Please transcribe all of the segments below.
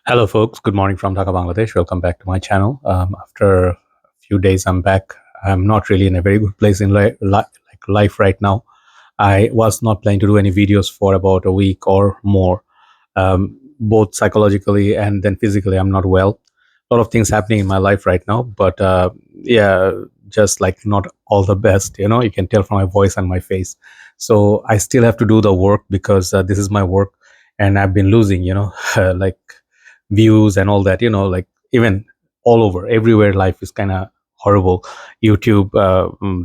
Hello, folks. Good morning from Dhaka, Bangladesh. Welcome back to my channel. After a few days, I'm back. I'm not really in a very good place in life right now. I was not planning to do any videos for about a week or more. Both psychologically and then physically, I'm not well. A lot of things happening in my life right now, but yeah, just like not all the best. You can tell from my voice and my face. So I still have to do the work because this is my work, and I've been losing. Like views and all that. Like even all over, everywhere, life is kind of horrible. YouTube,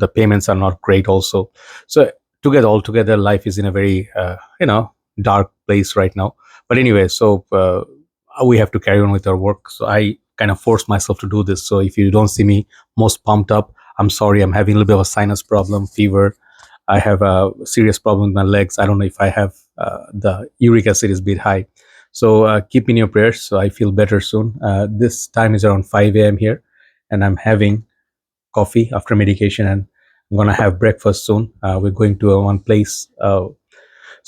the payments are not great also. So altogether, life is in a very dark place right now. But anyway, so we have to carry on with our work, so I kind of force myself to do this. So if you don't see me most pumped up, I'm sorry. I'm having a little bit of a sinus problem, fever. I have a serious problem with my legs. I don't know if I have the uric acid is a bit high. So keep in your prayers. So I feel better soon. This time is around 5 a.m. here, and I'm having coffee after medication, and I'm gonna have breakfast soon. We're going to one place. So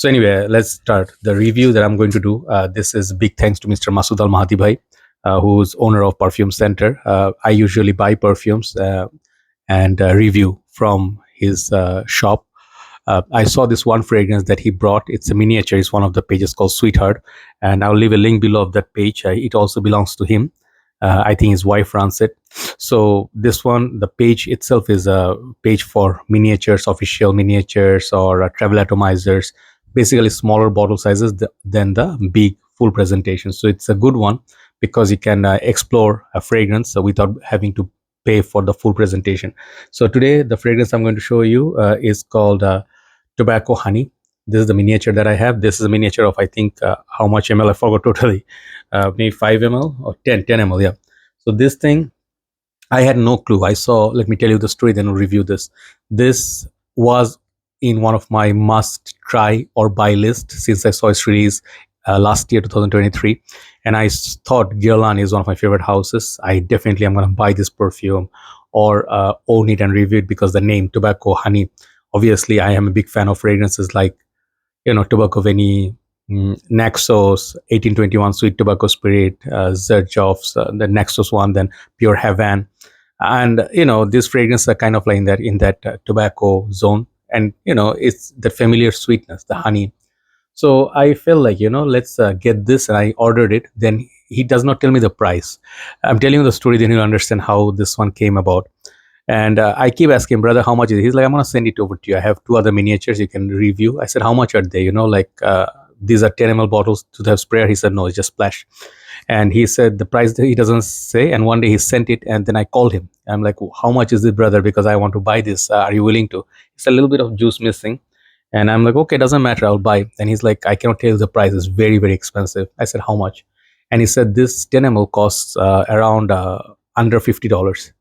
anyway, let's start the review that I'm going to do. This is big thanks to Mr. Masud Al Mahdi Bhai, who's owner of Perfume Center. I usually buy perfumes and review from his shop. I saw this one fragrance that he brought. It's a miniature. It's one of the pages called Sweetheart, and I'll leave a link below of that page. It also belongs to him. I think his wife runs it. So this one, the page itself is a page for miniatures, official miniatures, or travel atomizers. Basically, smaller bottle sizes than the big full presentation. So it's a good one because you can explore a fragrance without having to pay for the full presentation. So today, the fragrance I'm going to show you is called Tobacco Honey. This is the miniature that I have. This is a miniature of, I think, how much ml? I forgot totally. Maybe 5 ml or 10 ml. Yeah. So this thing, I had no clue. I saw, let me tell you the story, then we'll review this. This was in one of my must try or buy list since I saw its release last year, 2023. And I thought Guerlain is one of my favorite houses. I definitely am going to buy this perfume or own it and review it because the name Tobacco Honey. Obviously, I am a big fan of fragrances like, Tobacco Veni, Naxos, 1821 Sweet Tobacco Spirit, Zerjoff's, the Naxos one, then Pure Heaven. And, these fragrances are kind of like in that tobacco zone. And, it's the familiar sweetness, the honey. So I felt like, let's get this. And I ordered it. Then he does not tell me the price. I'm telling you the story, then you'll understand how this one came about. And I keep asking, brother, how much is it? He's like, I'm going to send it over to you. I have two other miniatures you can review. I said, how much are they? These are 10 ml bottles to have sprayer. He said, no, it's just splash. And he said the price he doesn't say. And one day he sent it, and then I called him. I'm like, how much is it, brother? Because I want to buy this. Are you willing to? It's a little bit of juice missing. And I'm like, okay, doesn't matter. I'll buy. And he's like, I cannot tell you the price. It's very, very expensive. I said, how much? And he said, this 10 ml costs around under $50.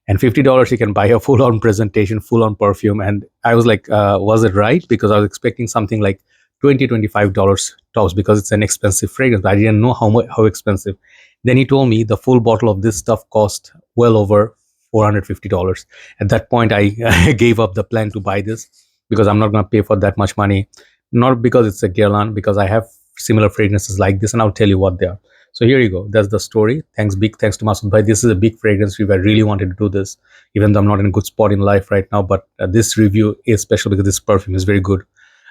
And $50 you can buy a full-on presentation, full-on perfume. And I was like, was it right? Because I was expecting something like $20-25 tops because it's an expensive fragrance. I didn't know how expensive. Then he told me the full bottle of this stuff cost well over $450. At that point, I gave up the plan to buy this because I'm not going to pay for that much money. Not because it's a Guerlain, because I have similar fragrances like this, and I'll tell you what they are. So here you go. That's the story. Big thanks to Masud Bhai. This is a big fragrance review. I really wanted to do this, even though I'm not in a good spot in life right now. But this review is special because this perfume is very good.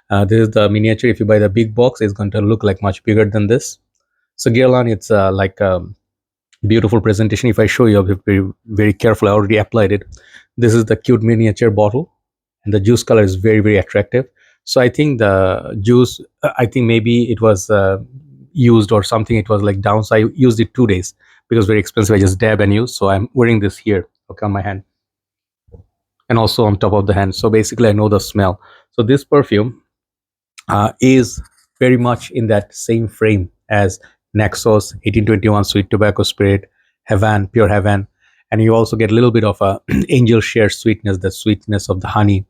This is the miniature. If you buy the big box, it's going to look like much bigger than this. So Guerlain, it's like a beautiful presentation. If I show you, I'll be very, very careful. I already applied it. This is the cute miniature bottle, and the juice color is very, very attractive. So I think the juice, I think maybe it was used or something. It was like down. So I used it 2 days because very expensive. I just dab and use. So I'm wearing this here, okay, on my hand, and also on top of the hand. So basically, I know the smell. So this perfume is very much in that same frame as Naxos, 1821 Sweet Tobacco Spirit, Heaven, Pure Heaven, and you also get a little bit of a angel share sweetness, the sweetness of the honey.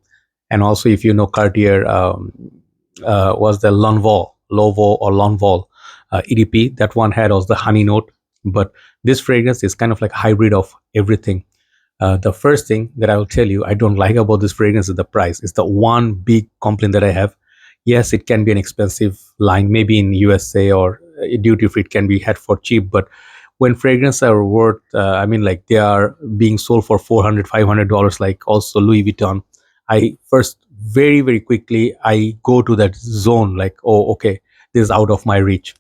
And also, if you know Cartier, was the Lonvol, Lovo or Lonvol EDP, that one had also the honey note. But this fragrance is kind of like a hybrid of everything. The first thing that I will tell you I don't like about this fragrance is the price. It's the one big complaint that I have. Yes, it can be an expensive line, maybe in USA or duty free, it can be had for cheap. But when fragrances are worth, I mean, like they are being sold for 400, $500, like also Louis Vuitton, I first very quickly I go to that zone, like, oh, okay, this is out of my reach.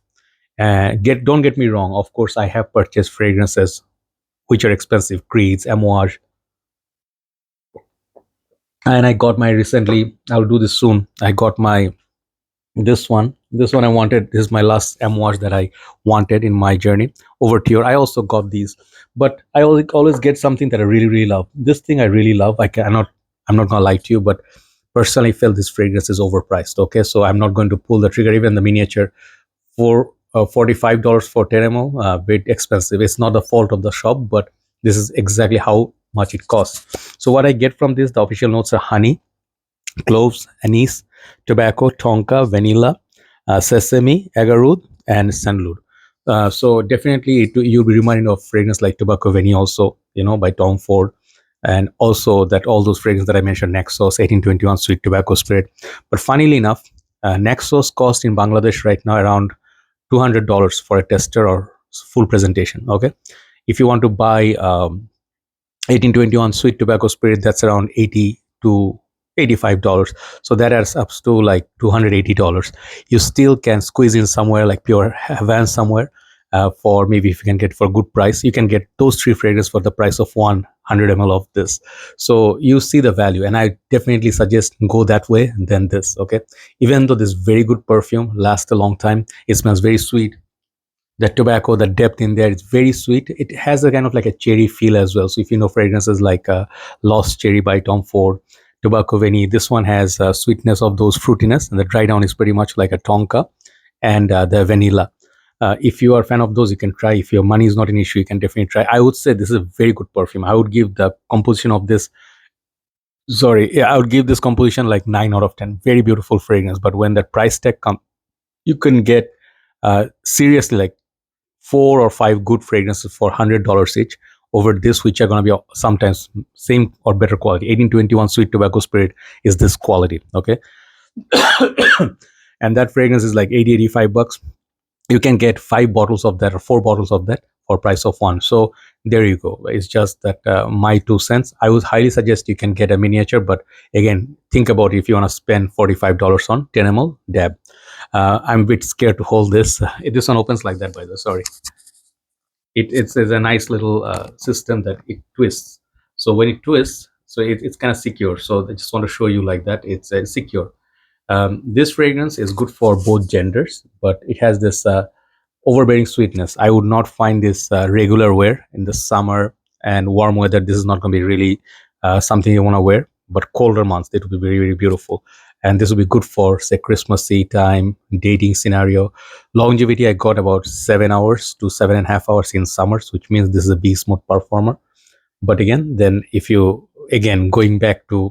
Get Don't get me wrong, of course I have purchased fragrances which are expensive, Creeds, Amouage, and I got my recently. I'll do this soon. I got my this one I wanted. This is my last Amouage that I wanted in my journey over to. I also got these, but I always get something that I really love. This thing I really love. I'm not gonna lie to you, but personally felt this fragrance is overpriced. Okay, so I'm not going to pull the trigger. Even the miniature for $45 for 10 ml, bit expensive. It's not the fault of the shop, but this is exactly how much it costs. So what I get from this, the official notes are honey, cloves, anise, tobacco, tonka, vanilla, sesame, agarwood, and sandalwood. So definitely you'll be reminded of fragrance like Tobacco Vanille also, by Tom Ford. And also that all those fragrances that I mentioned, Naxos, 1821 Sweet Tobacco Spirit. But funnily enough, Naxos cost in Bangladesh right now around $200 for a tester or full presentation. Okay. If you want to buy 1821 Sweet Tobacco Spirit, that's around 80 to $85. So that adds up to like $280. You still can squeeze in somewhere like Pure Havan somewhere, for maybe, if you can get for a good price, you can get those three fragrances for the price of 100 ml of this. So you see the value, and I definitely suggest go that way than this. Okay, even though this very good perfume lasts a long time, it smells very sweet. The tobacco, the depth in there, it's very sweet. It has a kind of like a cherry feel as well. So if you know fragrances like Lost Cherry by Tom Ford, Tobacco Vanille, this one has sweetness of those fruitiness, and the dry down is pretty much like a tonka, and the vanilla. If you are a fan of those, you can try. If your money is not an issue, you can definitely try. I would say this is a very good perfume. I would give the composition of this, sorry, yeah, I would give this composition like 9 out of 10. Very beautiful fragrance. But when that price tag comes, you can get seriously like 4 or 5 good fragrances for $100 each over this, which are going to be sometimes same or better quality. 1821 Sweet Tobacco Spirit is this quality. Okay. And that fragrance is like 80-85 bucks. You can get 5 bottles of that or 4 bottles of that for price of one. So there you go. It's just that my 2 cents. I would highly suggest you can get a miniature, but again, think about if you want to spend $45 on 10 ml dab. I'm a bit scared to hold this. This one opens like that, by the way. Sorry. It's a nice little system that it twists. So when it twists, so it's kind of secure. So I just want to show you like that. It's secure. This fragrance is good for both genders, but it has this overbearing sweetness. I would not find this regular wear in the summer and warm weather. This is not going to be really something you want to wear. But colder months, it will be very beautiful. And this will be good for, say, Christmassy time, dating scenario. Longevity, I got about 7 hours to 7.5 hours in summers, which means this is a beast mode performer. But again, then if you, again, going back to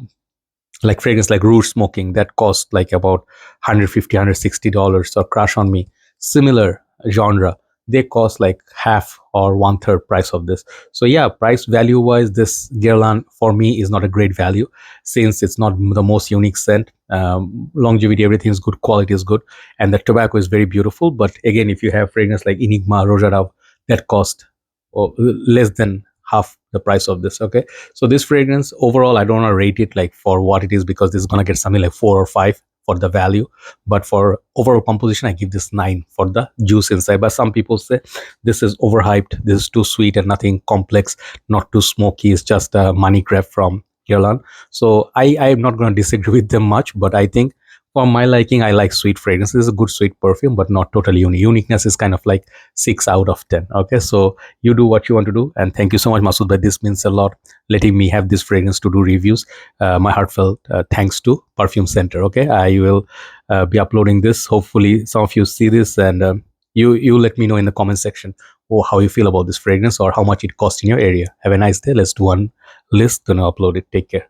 like fragrance like Rouge Smoking, that cost like about $150-$160, or Crush on Me, similar genre, they cost like half or one third price of this. So yeah, price value wise, this Guerlain for me is not a great value, since it's not the most unique scent. Longevity, everything is good, quality is good, and the tobacco is very beautiful. But again, if you have fragrance like Enigma, Roja, that cost less than half the price of this. Okay, so this fragrance overall, I don't want to rate it like for what it is, because this is going to get something like 4 or 5 for the value. But for overall composition, I give this 9 for the juice inside. But some people say this is overhyped, this is too sweet and nothing complex, not too smoky, it's just a money grab from Guerlain. So I am not going to disagree with them much, but I think for my liking, I like sweet fragrance. This is a good sweet perfume, but not totally unique. Uniqueness is kind of like 6 out of 10. Okay, so you do what you want to do, and thank you so much, Masud. But this means a lot, letting me have this fragrance to do reviews. My heartfelt thanks to Perfume Center. Okay, I will be uploading this. Hopefully, some of you see this, and you let me know in the comment section how you feel about this fragrance or how much it costs in your area. Have a nice day. Let's do one list and upload it. Take care.